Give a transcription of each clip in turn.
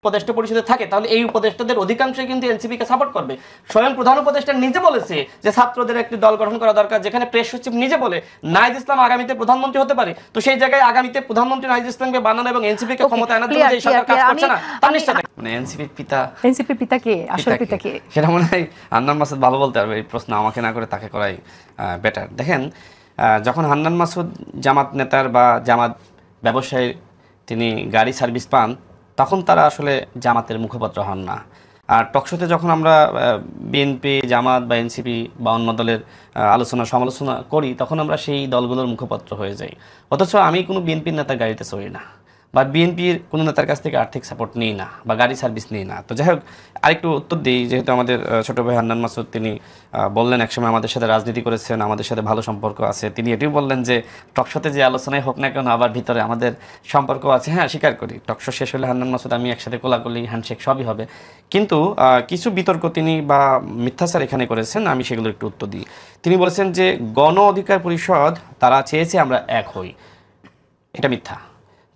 উপদেষ্টা পরিষদে থাকে তাহলে এই উপদেষ্টাদের অধিকাংশই কিন্তু এনসিপি কে সাপোর্ট করবে। স্বয়ং প্রধান উপদেষ্টা নিজে বলেছে যে ছাত্রদের একটি দল গঠন করা দরকার, যেখানে প্রেস সচিব নিজে বলে নাহিদ ইসলাম আগামীতে প্রধানমন্ত্রী হতে পারে। তো সেই জায়গায় আগামীতে প্রধানমন্ত্রী নাহিদ ইসলামকে বানানো এবং এনসিপি কে ক্ষমতা আনার জন্য যে সরকার কাজ করছে না তার নিশ্চয় মানে এনসিপির পিতা কে আসল পিতা কে সেটা মনে হয় হান্নান মাসুদ ভালো বলতে পারবে। এই প্রশ্ন আমাকে না করে তাকে করাই বেটার। দেখেন, যখন হান্নান মাসুদ জামাত নেতার বা জামাত ব্যবসায়ী তিনি গাড়ি সার্ভিস পান তখন তারা আসলে জামাতের মুখপাত্র হন না। আর টকশোতে যখন আমরা বিএনপি, জামাত বা এনসিপি বা অন্য দলের আলোচনা সমালোচনা করি তখন আমরা সেই দলগুলোর মুখপাত্র হয়ে যাই। অথচ আমি কোনো বিএনপির নেতার গাড়িতে চড়ি না বা বিএনপির কোনো নেতার কাছ থেকে আর্থিক সাপোর্ট নিই না বা গাড়ি সার্ভিস নিই না। তো যাই হোক, আরেকটু উত্তর দিই, যেহেতু আমাদের ছোটো ভাই হান্নান মাসুদ তিনি বললেন একসময় আমাদের সাথে রাজনীতি করেছেন, আমাদের সাথে ভালো সম্পর্ক আছে। তিনি এটিও বললেন যে টকশোতে যে আলোচনায় হোক না কেন আবার ভিতরে আমাদের সম্পর্ক আছে। হ্যাঁ, স্বীকার করি, টকশো শেষ হলে হান্নান মাসুদ আমি একসাথে কোলাকুলি হ্যান্ডশেক সবই হবে। কিন্তু কিছু বিতর্ক তিনি বা মিথ্যাচার এখানে করেছেন, আমি সেগুলোর একটু উত্তর দিই। তিনি বলেছেন যে গণ অধিকার পরিষদ তারা চেয়েছে আমরা এক হই, এটা মিথ্যা।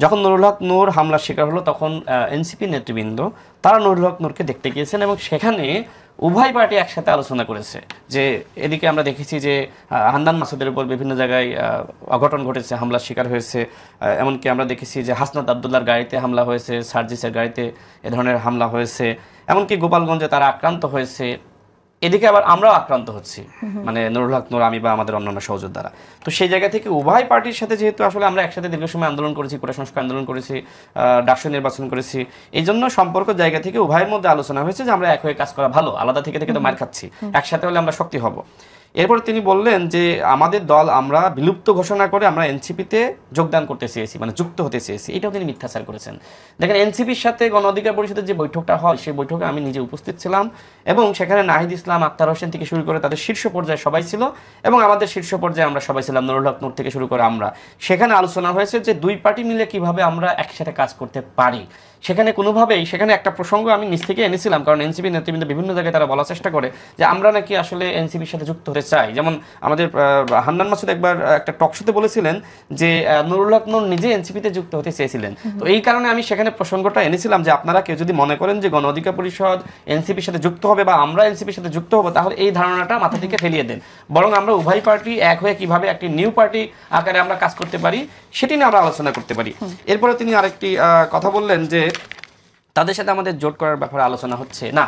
যখন নুরুল হক নূর হামলার শিকার হলো তখন এনসিপি নেতৃবৃন্দ তারা নুরুল হক নূরকে দেখতে গিয়েছেন এবং সেখানে উভয় পার্টি একসাথে আলোচনা করেছে। যে এদিকে আমরা দেখেছি যে হান্নান মাসুদের উপর বিভিন্ন জায়গায় অঘটন ঘটেছে, হামলার শিকার হয়েছে। এমনকি আমরা দেখেছি যে হাসনাত আবদুল্লাহর গাড়িতে হামলা হয়েছে, সার্জিসের গাড়িতে এ ধরনের হামলা হয়েছে, এমনকি গোপালগঞ্জে তারা আক্রান্ত হয়েছে। এদিকে আবার আমরাও আক্রান্ত হচ্ছি, মানে নুরুল হক নূর, আমি বা আমাদের অন্যান্য সহযোদ্ধারা। তো সেই জায়গা থেকে উভয় পার্টির সাথে যেহেতু আসলে আমরা একসাথে দীর্ঘ সময় আন্দোলন করেছি, কোটা সংস্কার আন্দোলন করেছি, ডাকসু নির্বাচন করেছি, এই জন্য সম্পর্ক জায়গা থেকে উভয়ের মধ্যে আলোচনা হয়েছে যে আমরা এক হয়ে কাজ করা ভালো, আলাদা থেকে থেকে তো মার খাচ্ছি, একসাথে হলে আমরা শক্তি হব। এরপরে তিনি বললেন যে আমাদের দল আমরা বিলুপ্ত ঘোষণা করে আমরা এনসিপিতে যোগদান করতে চেয়েছি, মানে যুক্ত হতে চেয়েছি, এটাও তিনি মিথ্যাচার করেছেন। দেখেন, এনসিপির সাথে গণ অধিকার পরিষদের যে বৈঠকটা হয় সেই বৈঠকে আমি নিজে উপস্থিত ছিলাম এবং সেখানে নাহিদ ইসলাম, আক্তার হোসেন থেকে শুরু করে তাদের শীর্ষ পর্যায়ে সবাই ছিল এবং আমাদের শীর্ষ পর্যায়ে আমরা সবাই ছিলাম, নুরুল হক নূর থেকে শুরু করে আমরা। সেখানে আলোচনা হয়েছে যে দুই পার্টি মিলে কিভাবে আমরা একসাথে কাজ করতে পারি। সেখানে কোনোভাবেই, সেখানে একটা প্রসঙ্গ আমি নিজ থেকে এনেছিলাম, কারণ এনসিপি নেতৃবৃন্দ বিভিন্ন জায়গায় তারা বলার চেষ্টা করে যে আমরা নাকি আসলে এনসিপির সাথে যুক্ত হতে চাই। যেমন আমাদের হান্নান মাসুদ একবার একটা টকশোতে বলেছিলেন যে নুরুল হক নূর নিজে এনসিপিতে যুক্ত হতে চেয়েছিলেন। তো এই কারণে আমি সেখানে প্রসঙ্গটা এনেছিলাম যে আপনারা কেউ যদি মনে করেন যে গণ অধিকার পরিষদ এনসিপির সাথে যুক্ত হবে বা আমরা এনসিপির সাথে যুক্ত হবো তাহলে এই ধারণাটা মাথা থেকে ফেলিয়ে দেন, বরং আমরা উভয় পার্টি এক হয়ে কিভাবে একটি নিউ পার্টি আকারে আমরা কাজ করতে পারি সেটি নিয়ে আমরা আলোচনা করতে পারি। এরপরে তিনি আরেকটি কথা বললেন যে তাদের সাথে আমাদের জোট করার ব্যাপারে আলোচনা হচ্ছে না।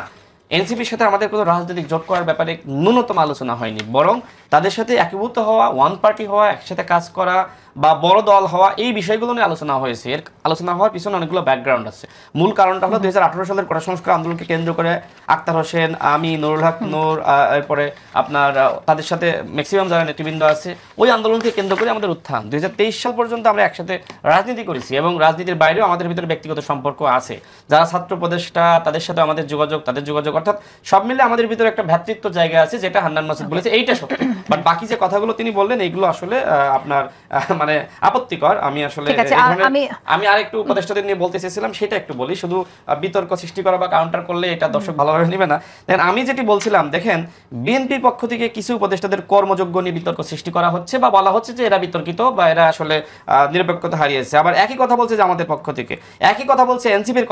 এনসিপির সাথে আমাদের কোনো রাজনৈতিক জোট করার ব্যাপারে ন্যূনতম আলোচনা হয়নি, বরং তাদের সাথে একীভূত হওয়া, ওয়ান পার্টি হওয়া, একসাথে কাজ করা বা বড় দল হওয়া, এই বিষয়গুলো নিয়ে আলোচনা হয়েছে। এর আলোচনা হওয়ার পিছনে অনেকগুলো ব্যাকগ্রাউন্ড আছে। মূল কারণটা হলো 2018 সালের কোটা সংস্কার আন্দোলনকে কেন্দ্র করে আক্তার হোসেন, আমি, নুরুল হক নূর, এরপরে আপনার তাদের সাথে ম্যাক্সিমাম যারা নেতৃবৃন্দ আছে, ওই আন্দোলনকে কেন্দ্র করে আমাদের উত্থান। 2023 সাল পর্যন্ত আমরা একসাথে রাজনীতি করেছি এবং রাজনীতির বাইরেও আমাদের ভিতরে ব্যক্তিগত সম্পর্ক আছে। যারা ছাত্র উপদেষ্টা তাদের সাথে আমাদের যোগাযোগ, তাদের যোগাযোগ, অর্থাৎ সব মিলে আমাদের ভিতরে একটা ভ্রাতৃত্ব জায়গা আছে, যেটা হান্নান মাসুদ বলেছে এইটা সত্য। বাট বাকি যে কথাগুলো তিনি বললেন এইগুলো আসলে আপনার মানে আপত্তিকর। আমি আসলে আমি আরেকটু উপদেষ্টাদের নিয়ে বলতে চেয়েছিলাম, সেটা একটু বলি। শুধু বিতর্ক সৃষ্টি করা বা কাউন্টার করলে এটা দর্শক ভালোভাবে নেবে না। দেখেন, আমি যেটি বলছিলাম, দেখেন বিএনপির পক্ষ থেকে কিছু উপদেষ্টাদের কর্মযোগ্য নিয়ে বিতর্ক সৃষ্টি করা হচ্ছে বা বলা হচ্ছে যে এরা বিতর্কিত বা এরা আসলে নিরপেক্ষতা হারিয়েছে। আবার একই কথা বলছে যে আমাদের পক্ষ থেকে, একই কথা বলছে এনসিপির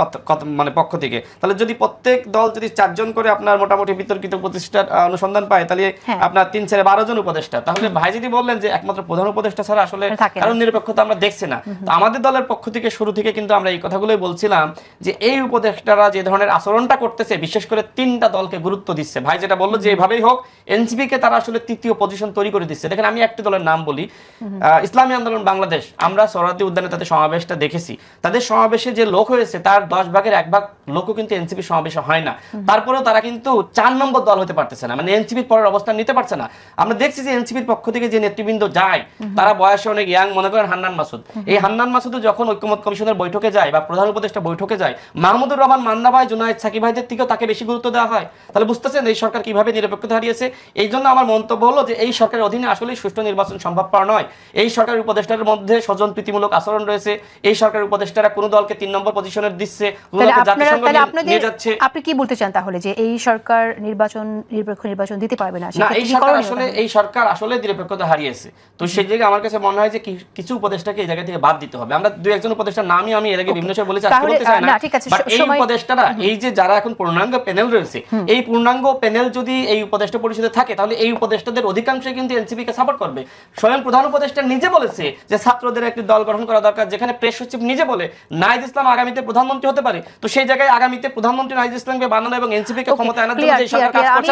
মানে পক্ষ থেকে। তাহলে যদি প্রত্যেক দল যদি 4 জন করে আপনার মোটামুটি বিতর্কিত উপদেষ্টার অনুসন্ধান পায় তাহলে আপনার 3 × 12 জন উপদেষ্টা। তাহলে ভাই যদি বললেন যে একমাত্র প্রধান উপদেষ্টা ছাড়া আসলে কারণ নিরপেক্ষতা আমরা দেখছি না। তো আমাদের দলের পক্ষ থেকে শুরু থেকে কিন্তু আমরা এই কথাগুলোই বলছিলাম যে এই উপদেষ্টারা যে ধরনের আচরণটা করতেছে, বিশেষ করে 3টা দলকে গুরুত্ব দিচ্ছে। ভাই যেটা বললো যে এভাবেই হোক এনসিপি কে তারা আসলে তৃতীয় পজিশন তৈরি করে দিচ্ছে। দেখেন, আমি একটি দলের নাম বলি, ইসলামী আন্দোলন বাংলাদেশ। আমরা সোহরাওয়ার্দী উদ্যানে তাদের সমাবেশটা দেখেছি। তাদের সমাবেশে যে লোক হয়েছে তার 10 ভাগের 1 ভাগ লোকও কিন্তু এনসিপি সমাবেশে হয় না। তারপরেও তারা কিন্তু 4 নম্বর দল হতে পারতেছে না, মানে এনসিপির পরের অবস্থান নিতে পারছে না। আমরা দেখছি যে এনসিপির পক্ষ থেকে যে নেতৃবৃন্দ যায় তারা বয়সে অনেক ইয়াং, মনে করেন হান্নান মাসুদ। এই হান্নান মাসুদ যখন ঐক্যমত কমিশনের বৈঠকে যায় বা প্রধান উপদেষ্টা বৈঠকে যায়, মাহমুদুর রহমান মান্না ভাই, জুনায়েদ সাকিব ভাইদের থেকেও তাকে বেশি গুরুত্ব দেওয়া হয়। তাহলে বুঝতেছেন এই সরকার কিভাবে নিরপেক্ষতা হারিয়েছে। এই জন্য আমার মন্তব্য হলো যে এই সরকারের অধীনে আসলে সুষ্ঠু নির্বাচন সম্ভবপর নয়। এই সরকারের উপদেষ্টাদের মধ্যে স্বজন প্রীতিমূলক আচরণ রয়েছে। এই সরকারের উপদেষ্টারা কোন দলকে 3 নম্বর পজিশনে দিচ্ছে, কোন দলকে জাতিসংঘ নিয়ে যাচ্ছে। আপনি কি বলতে চান তাহলে? তাহলে যে এই সরকার নিরপেক্ষ নির্বাচন দিতে পারবে না? না, এই সরকার আসলে নিরপেক্ষতা হারিয়েছে। তো সেই জায়গায় আমার কাছে মনে হয় যে কিছু উপদেষ্টাকে এই জায়গা থেকে বাদ দিতে হবে। আমরা দুই একজন উপদেষ্টার নামই আমি এর আগে বিভিন্ন সময় বলেছি, আজকে বলতে চাই না, বাট এই উপদেষ্টারা, এই যে যারা এখন পূর্ণাঙ্গ প্যানেল রয়েছে, এই পূর্ণাঙ্গ প্যানেল যদি এই উপদেষ্টা পরিষদে থাকে তাহলে এই উপদেষ্টাদের অধিকাংশই কিন্তু এনসিপি কে সাপোর্ট করবে। স্বয়ং প্রধান উপদেষ্টা নিজে বলেছে যে ছাত্রদের একটি দল গঠন করা দরকার, যেখানে প্রেস সচিব নিজে বলে নাহিদ ইসলাম আগামীতে প্রধানমন্ত্রী হতে পারে। তো সেই জায়গায় আগামীতে প্রধানমন্ত্রী নাহিদ ইসলামকে বানানো এবং এনসিপি কে ক্ষমতা আনার জন্য যে সরকার কাজ করছে